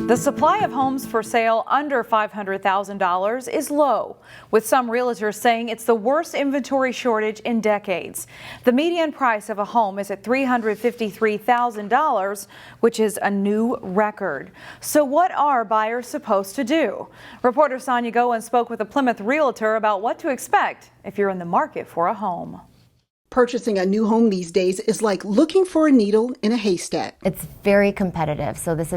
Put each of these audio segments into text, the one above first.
The supply of homes for sale under $500,000 is low, with some realtors saying it's the worst inventory shortage in decades. The median price of a home is at $353,000, which is a new record. So what are buyers supposed to do? Reporter Sonia Goen spoke with a Plymouth realtor about what to expect if you're in the market for a home. Purchasing a new home these days is like looking for a needle in a haystack. It's very competitive, so this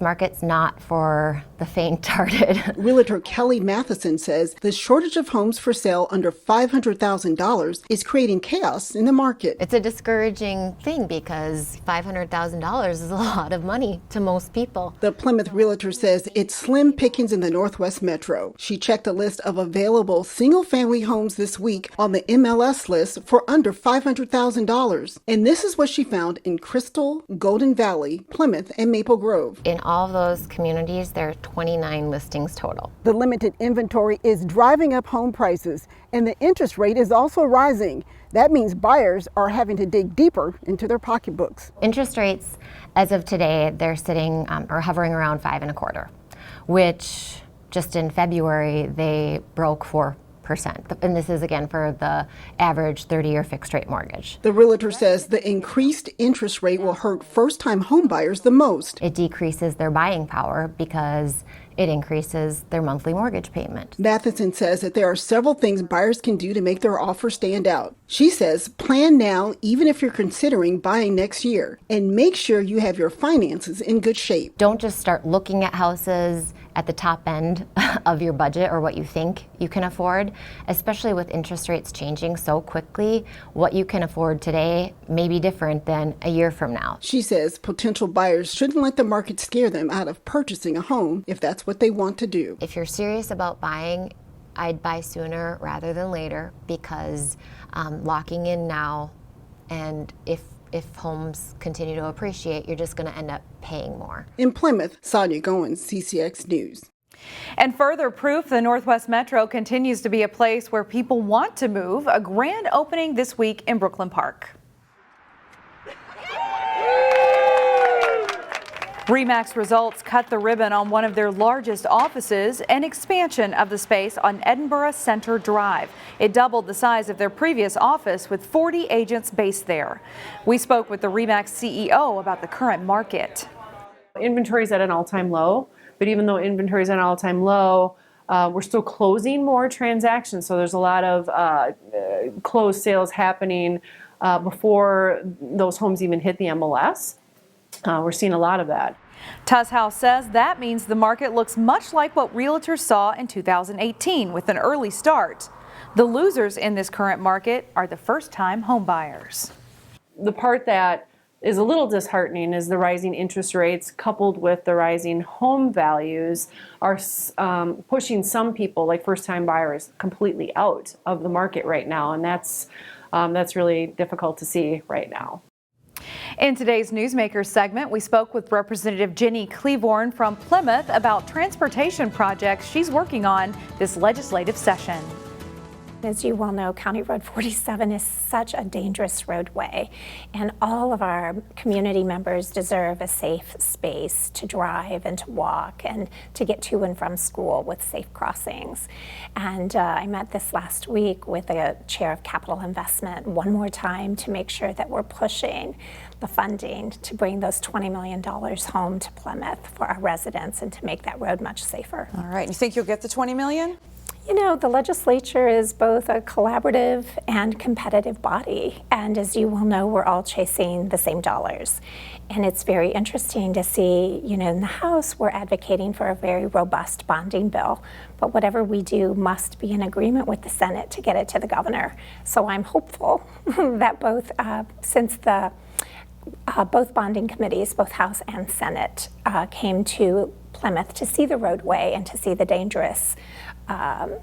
market's not for the faint-hearted. Realtor Kelly Matheson says the shortage of homes for sale under $500,000 is creating chaos in the market. It's a discouraging thing because $500,000 is a lot of money to most people. The Plymouth realtor says it's slim pickings in the Northwest Metro. She checked a list of available single-family homes this week on the MLS list for under $500,000. And this is what she found in Crystal, Golden Valley, Plymouth, and Maple Grove. In all of those communities, there are 29 listings total. The limited inventory is driving up home prices, and the interest rate is also rising. That means buyers are having to dig deeper into their pocketbooks. Interest rates, as of today, they're sitting or hovering around 5.25%, which just in February they broke 4%. And this is again for the average 30-year fixed rate mortgage. The realtor says the increased interest rate will hurt first-time home buyers the most. It decreases their buying power because it increases their monthly mortgage payment. Matheson says that there are several things buyers can do to make their offer stand out. She says plan now even if you're considering buying next year, and make sure you have your finances in good shape. Don't just start looking at houses at the top end of your budget or what you think you can afford, especially with interest rates changing so quickly. What you can afford today may be different than a year from now. She says potential buyers shouldn't let the market scare them out of purchasing a home if that's what they want to do. If you're serious about buying, I'd buy sooner rather than later because locking in now, and if homes continue to appreciate, you're just going to end up paying more. In Plymouth, Sonia Goen, CCX News. And further proof the Northwest Metro continues to be a place where people want to move. A grand opening this week in Brooklyn Park. ReMax results cut the ribbon on one of their largest offices, an expansion of the space on Edinburgh Center Drive. It doubled the size of their previous office with 40 agents based there. We spoke with the ReMax CEO about the current market. Inventory is at an all-time low, but even though inventory is at an all-time low, we're still closing more transactions. So there's a lot of closed sales happening before those homes even hit the MLS. We're seeing a lot of that. Tuss House says that means the market looks much like what realtors saw in 2018 with an early start. The losers in this current market are the first-time home buyers. The part that is a little disheartening is the rising interest rates coupled with the rising home values are pushing some people, like first-time buyers, completely out of the market right now, and that's really difficult to see right now. In today's Newsmakers segment, we spoke with Representative Jenny Klevorn from Plymouth about transportation projects she's working on this legislative session. As you well know, County Road 47 is such a dangerous roadway, and all of our community members deserve a safe space to drive and to walk and to get to and from school with safe crossings. And I met this last week with the Chair of Capital Investment one more time to make sure that we're pushing the funding to bring those $20 million home to Plymouth for our residents and to make that road much safer. All right, you think you'll get the $20 million? You know, the legislature is both a collaborative and competitive body, and as you will know, we're all chasing the same dollars. And it's very interesting to see, you know, in the House, we're advocating for a very robust bonding bill, but whatever we do must be in agreement with the Senate to get it to the governor. So I'm hopeful that both bonding committees, both House and Senate, came to Plymouth to see the roadway and to see the dangerous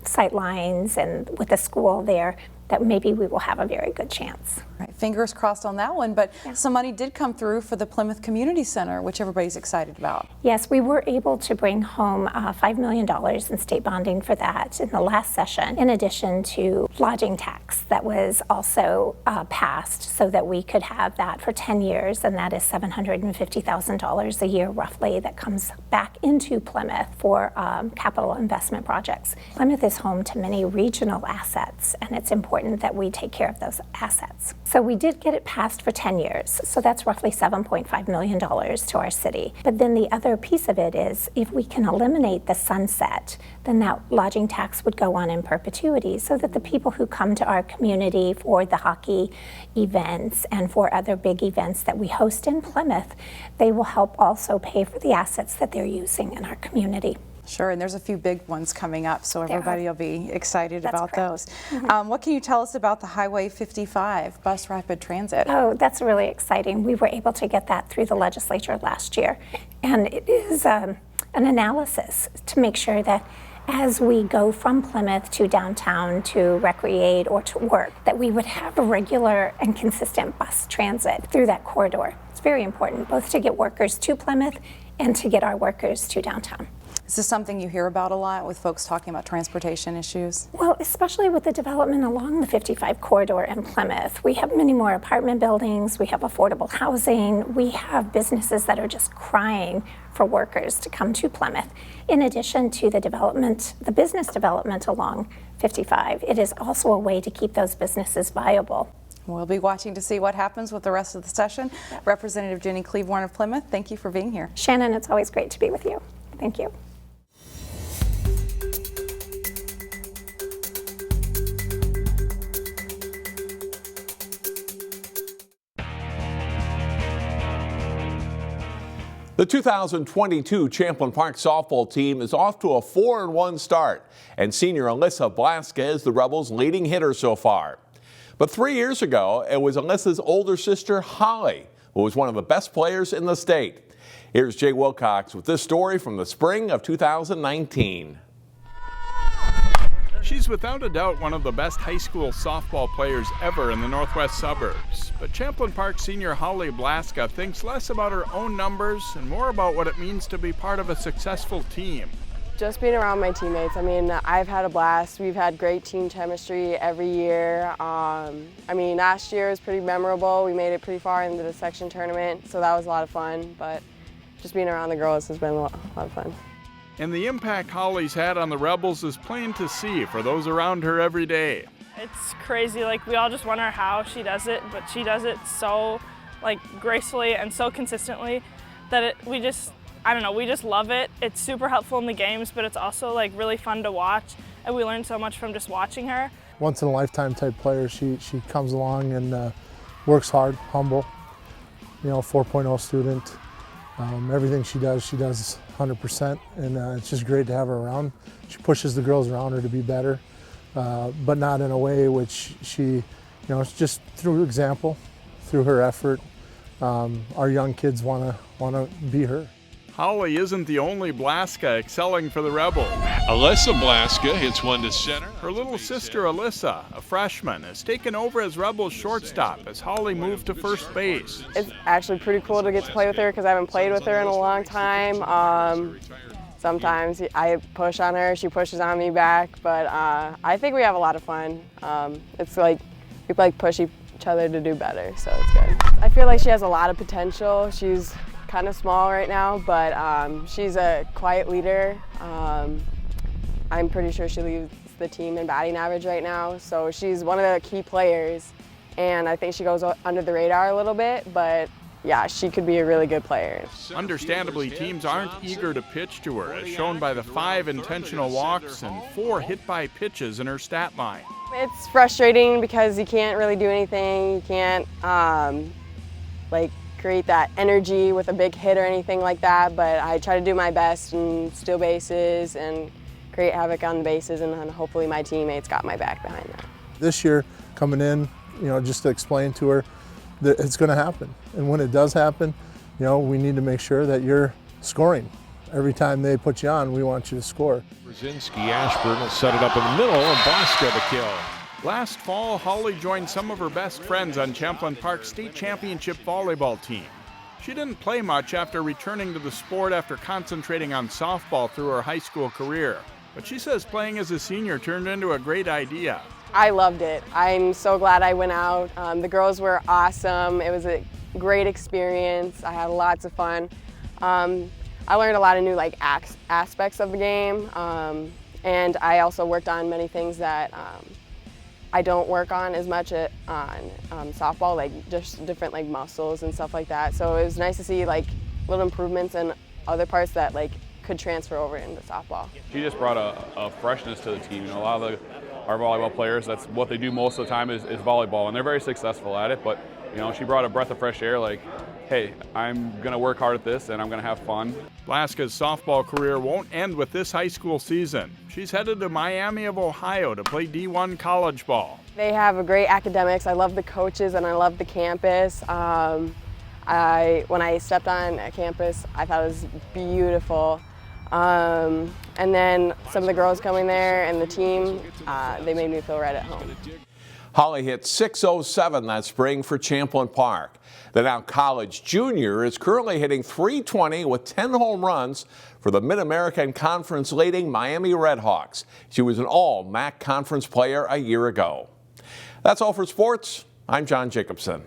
sight lines and with the school there, that maybe we will have a very good chance. Right, fingers crossed on that one, but some money did come through for the Plymouth Community Center, which everybody's excited about. Yes, we were able to bring home $5 million in state bonding for that in the last session, in addition to lodging tax that was also passed so that we could have that for 10 years, and that is $750,000 a year roughly that comes back into Plymouth for capital investment projects. Plymouth is home to many regional assets, and it's important that we take care of those assets. So we did get it passed for 10 years, so that's roughly $7.5 million to our city. But then the other piece of it is if we can eliminate the sunset, then that lodging tax would go on in perpetuity so that the people who come to our community for the hockey events and for other big events that we host in Plymouth, they will help also pay for the assets that they're using in our community. Sure, and there's a few big ones coming up, so everybody will be excited about those. What can you tell us about the Highway 55 bus rapid transit? Oh, that's really exciting. We were able to get that through the legislature last year, and it is an analysis to make sure that as we go from Plymouth to downtown to recreate or to work, that we would have a regular and consistent bus transit through that corridor. It's very important, both to get workers to Plymouth and to get our workers to downtown. Is this something you hear about a lot with folks talking about transportation issues? Well, especially with the development along the 55 corridor in Plymouth. We have many more apartment buildings, we have affordable housing, we have businesses that are just crying for workers to come to Plymouth. In addition to the development, the business development along 55, it is also a way to keep those businesses viable. We'll be watching to see what happens with the rest of the session. Representative Jenny Klevorn of Plymouth, thank you for being here. Shannon, it's always great to be with you. Thank you. The 2022 Champlin Park softball team is off to a 4-1 start, and senior Alyssa Blaska is the Rebels' leading hitter so far. But 3 years ago, it was Alyssa's older sister, Holly, who was one of the best players in the state. Here's Jay Wilcox with this story from the spring of 2019. She's without a doubt one of the best high school softball players ever in the northwest suburbs. But Champlin Park senior Holly Blaska thinks less about her own numbers and more about what it means to be part of a successful team. Just being around my teammates. I mean, I've had a blast. We've had great team chemistry every year. I mean, last year was pretty memorable. We made it pretty far into the section tournament, so that was a lot of fun. But just being around the girls has been a lot of fun. And the impact Holly's had on the Rebels is plain to see for those around her every day. It's crazy, like we all just wonder how she does it, but she does it so gracefully and so consistently that we just love it. It's super helpful in the games, but it's also really fun to watch, and we learn so much from just watching her. Once in a lifetime type player. She comes along and works hard, humble, 4.0 student. Everything she does 100%, and it's just great to have her around. She pushes the girls around her to be better, but not in a way which she, it's just through example, through her effort. Our young kids want to be her. Holly isn't the only Blaska excelling for the Rebels. Alyssa Blaska hits one to center. Her little sister Alyssa, a freshman, has taken over as Rebels shortstop as Holly moved to first base. It's actually pretty cool to get to play with her because I haven't played with her in a long time. Sometimes I push on her, she pushes on me back, but I think we have a lot of fun. It's we push each other to do better, so it's good. I feel like she has a lot of potential. She's kind of small right now, but she's a quiet leader. I'm pretty sure she leads the team in batting average right now, so she's one of the key players, and I think she goes under the radar a little bit, but yeah, she could be a really good player. Understandably, teams aren't eager to pitch to her, as shown by the 5 intentional walks and 4 hit-by pitches in her stat line. It's frustrating because you can't really do anything. You can't create that energy with a big hit or anything like that, but I try to do my best and steal bases and create havoc on the bases, and then hopefully my teammates got my back behind that. This year, coming in, just to explain to her that it's going to happen. And when it does happen, we need to make sure that you're scoring. Every time they put you on, we want you to score. Brzezinski, Ashburn will set it up in the middle, and Blaska to kill. Last fall, Holly joined some of her best friends on Champlin Park's state championship volleyball team. She didn't play much after returning to the sport after concentrating on softball through her high school career. But she says playing as a senior turned into a great idea. I loved it. I'm so glad I went out. The girls were awesome. It was a great experience. I had lots of fun. I learned a lot of new aspects of the game, and I also worked on many things that I don't work on as much on softball, like just different muscles and stuff like that. So it was nice to see little improvements in other parts that could transfer over into softball. She just brought a freshness to the team. You know, a lot of our volleyball players, that's what they do most of the time is volleyball, and they're very successful at it. But you know, she brought a breath of fresh air. Like, hey, I'm going to work hard at this and I'm going to have fun. Blaska's softball career won't end with this high school season. She's headed to Miami of Ohio to play D1 college ball. They have a great academics. I love the coaches and I love the campus. When I stepped on campus, I thought it was beautiful. And then some of the girls coming there and the team, they made me feel right at home. Holly hit .607 that spring for Champlin Park. The now college junior is currently hitting .320 with 10 home runs for the Mid-American Conference leading Miami Redhawks. She was an all-MAC conference player a year ago. That's all for sports. I'm John Jacobson.